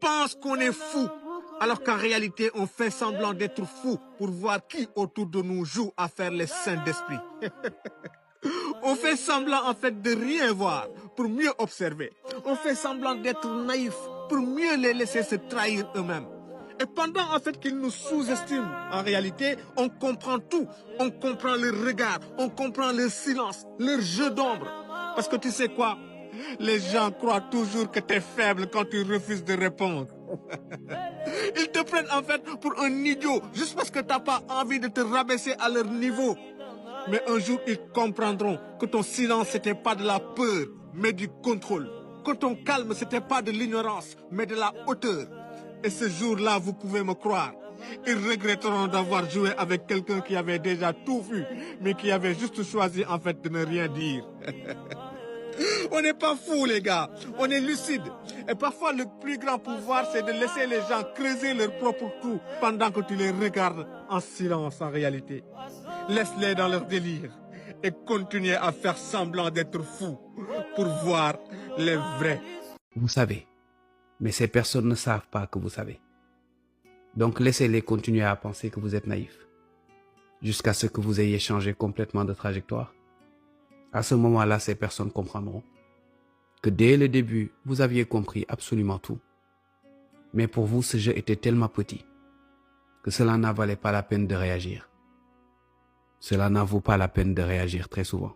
pense qu'on est fou, alors qu'en réalité, on fait semblant d'être fou pour voir qui autour de nous joue à faire les saints d'esprit. On fait semblant en fait de rien voir pour mieux observer. On fait semblant d'être naïf pour mieux les laisser se trahir eux-mêmes. Et pendant en fait qu'ils nous sous-estiment, en réalité, on comprend tout. On comprend leur regard, on comprend leur silence, leur jeu d'ombre. Parce que tu sais quoi? Les gens croient toujours que tu es faible quand tu refuses de répondre. Ils te prennent en fait pour un idiot juste parce que tu n'as pas envie de te rabaisser à leur niveau. Mais un jour, ils comprendront que ton silence, ce n'était pas de la peur, mais du contrôle. Que ton calme, ce n'était pas de l'ignorance, mais de la hauteur. Et ce jour-là, vous pouvez me croire, ils regretteront d'avoir joué avec quelqu'un qui avait déjà tout vu, mais qui avait juste choisi en fait de ne rien dire. On n'est pas fous, les gars. On est lucide. Et parfois, le plus grand pouvoir, c'est de laisser les gens creuser leur propre trou pendant que tu les regardes en silence en réalité. Laisse-les dans leur délire et continuez à faire semblant d'être fous pour voir les vrais. Vous savez, mais ces personnes ne savent pas que vous savez. Donc laissez-les continuer à penser que vous êtes naïf, jusqu'à ce que vous ayez changé complètement de trajectoire. À ce moment-là, ces personnes comprendront que dès le début, vous aviez compris absolument tout. Mais pour vous, ce jeu était tellement petit que cela n'en valait pas la peine de réagir. Cela n'en vaut pas la peine de réagir très souvent.